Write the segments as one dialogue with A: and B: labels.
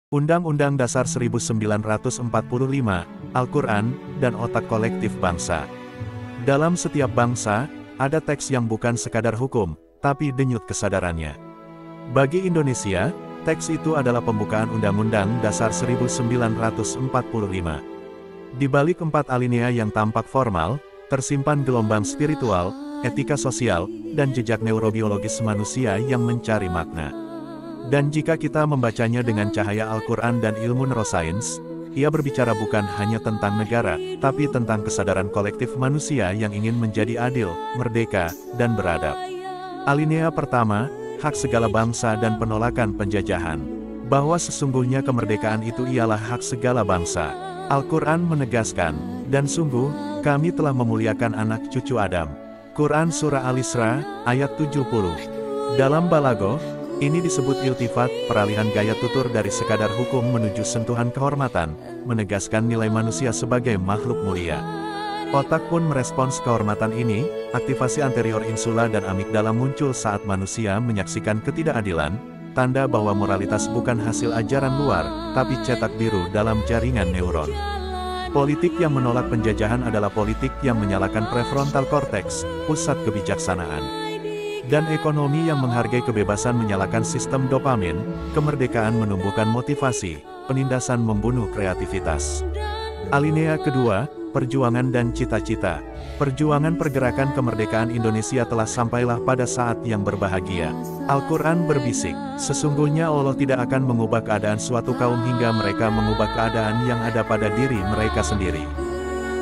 A: Undang-Undang Dasar 1945, Al-Quran, dan otak kolektif bangsa. Dalam setiap bangsa, ada teks yang bukan sekadar hukum, tapi denyut kesadarannya. Bagi Indonesia, teks itu adalah pembukaan Undang-Undang Dasar 1945. Di balik 4 alinea yang tampak formal, tersimpan gelombang spiritual, etika sosial, dan jejak neurobiologis manusia yang mencari makna. Dan jika kita membacanya dengan cahaya Al-Quran dan ilmu neurosains, ia berbicara bukan hanya tentang negara, tapi tentang kesadaran kolektif manusia yang ingin menjadi adil, merdeka, dan beradab. Alinea pertama, hak segala bangsa dan penolakan penjajahan. Bahwa sesungguhnya kemerdekaan itu ialah hak segala bangsa. Al-Quran menegaskan, dan sungguh, kami telah memuliakan anak cucu Adam. Quran Surah Al-Isra, ayat 70. Dalam Balaghah, ini disebut iltifat, peralihan gaya tutur dari sekadar hukum menuju sentuhan kehormatan, menegaskan nilai manusia sebagai makhluk mulia. Otak pun merespons kehormatan ini, aktivasi anterior insula dan amigdala muncul saat manusia menyaksikan ketidakadilan, tanda bahwa moralitas bukan hasil ajaran luar, tapi cetak biru dalam jaringan neuron. Politik yang menolak penjajahan adalah politik yang menyalakan prefrontal cortex, pusat kebijaksanaan. Dan ekonomi yang menghargai kebebasan menyalakan sistem dopamin, kemerdekaan menumbuhkan motivasi, penindasan membunuh kreativitas. Alinea kedua, perjuangan dan cita-cita. Perjuangan pergerakan kemerdekaan Indonesia telah sampailah pada saat yang berbahagia. Al-Quran berbisik, sesungguhnya Allah tidak akan mengubah keadaan suatu kaum hingga mereka mengubah keadaan yang ada pada diri mereka sendiri.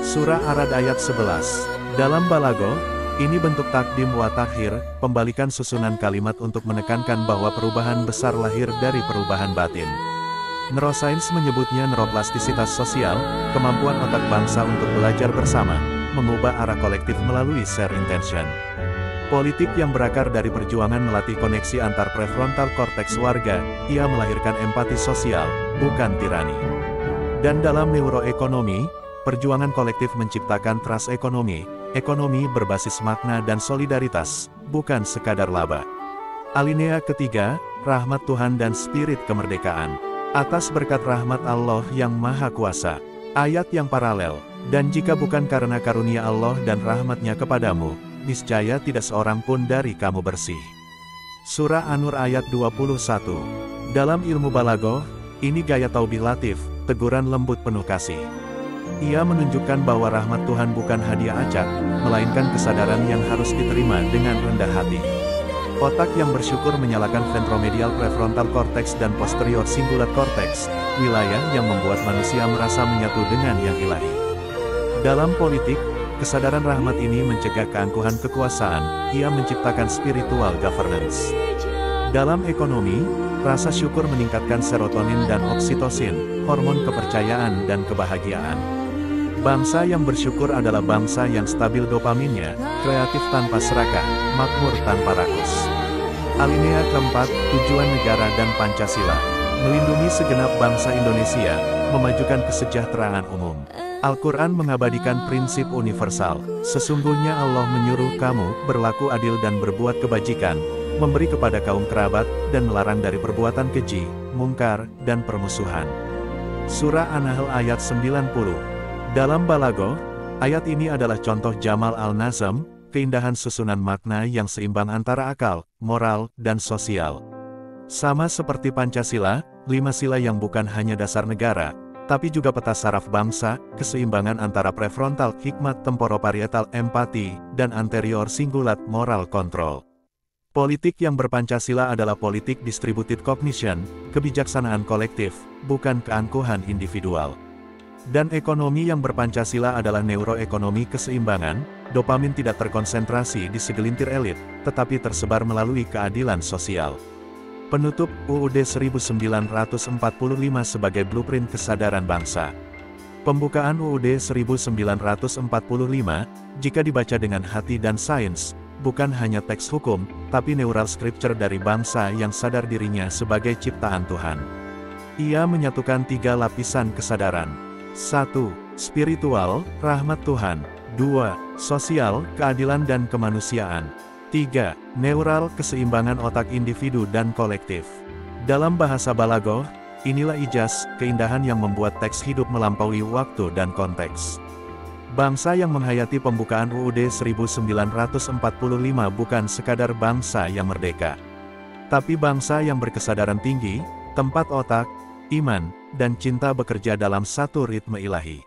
A: Surah Ar-Ra'd ayat 11. Dalam Balaghah, ini bentuk takdim wa takhir, pembalikan susunan kalimat untuk menekankan bahwa perubahan besar lahir dari perubahan batin. Neurosains menyebutnya neuroplastisitas sosial, kemampuan otak bangsa untuk belajar bersama, mengubah arah kolektif melalui share intention. Politik yang berakar dari perjuangan melatih koneksi antar prefrontal cortex warga, ia melahirkan empati sosial, bukan tirani. Dan dalam neuroekonomi, perjuangan kolektif menciptakan trust ekonomi, ekonomi berbasis makna dan solidaritas, bukan sekadar laba. Alinea ketiga, rahmat Tuhan dan spirit kemerdekaan. Atas berkat rahmat Allah yang Maha Kuasa. Ayat yang paralel, dan jika bukan karena karunia Allah dan rahmatnya kepadamu, niscaya tidak seorang pun dari kamu bersih. Surah An-Nur ayat 21. Dalam ilmu Balaghah, ini gaya taubih latif, teguran lembut penuh kasih. Ia menunjukkan bahwa rahmat Tuhan bukan hadiah acak, melainkan kesadaran yang harus diterima dengan rendah hati. Otak yang bersyukur menyalakan ventromedial prefrontal cortex dan posterior cingulate cortex, wilayah yang membuat manusia merasa menyatu dengan yang ilahi. Dalam politik, kesadaran rahmat ini mencegah keangkuhan kekuasaan, ia menciptakan spiritual governance. Dalam ekonomi, rasa syukur meningkatkan serotonin dan oksitosin, hormon kepercayaan dan kebahagiaan. Bangsa yang bersyukur adalah bangsa yang stabil dopaminnya, kreatif tanpa serakah, makmur tanpa rakus. Alinea keempat, tujuan negara dan Pancasila. Melindungi segenap bangsa Indonesia, memajukan kesejahteraan umum. Al-Quran mengabadikan prinsip universal. Sesungguhnya Allah menyuruh kamu berlaku adil dan berbuat kebajikan, memberi kepada kaum kerabat, dan melarang dari perbuatan keji, mungkar, dan permusuhan. Surah An-Nahl ayat 90. Dalam Balaghah, ayat ini adalah contoh Jamal al-Nazam, keindahan susunan makna yang seimbang antara akal, moral, dan sosial. Sama seperti Pancasila, 5 sila yang bukan hanya dasar negara, tapi juga peta saraf bangsa, keseimbangan antara prefrontal hikmat temporoparietal empati, dan anterior cingulate moral control. Politik yang berpancasila adalah politik distributed cognition, kebijaksanaan kolektif, bukan keangkuhan individual. Dan ekonomi yang berpancasila adalah neuroekonomi keseimbangan, dopamin tidak terkonsentrasi di segelintir elit, tetapi tersebar melalui keadilan sosial. Penutup UUD 1945 sebagai blueprint kesadaran bangsa. Pembukaan UUD 1945, jika dibaca dengan hati dan sains, bukan hanya teks hukum, tapi neural scripture dari bangsa yang sadar dirinya sebagai ciptaan Tuhan. Ia menyatukan 3 lapisan kesadaran. 1. Spiritual, rahmat Tuhan. 2. Sosial, keadilan dan kemanusiaan. 3. Neural, keseimbangan otak individu dan kolektif. Dalam bahasa Balaghah, Inilah ijaz, keindahan yang membuat teks hidup melampaui waktu dan konteks. Bangsa yang menghayati pembukaan UUD 1945 bukan sekadar bangsa yang merdeka, tapi bangsa yang berkesadaran tinggi, tempat otak, iman, dan cinta bekerja dalam satu ritme ilahi.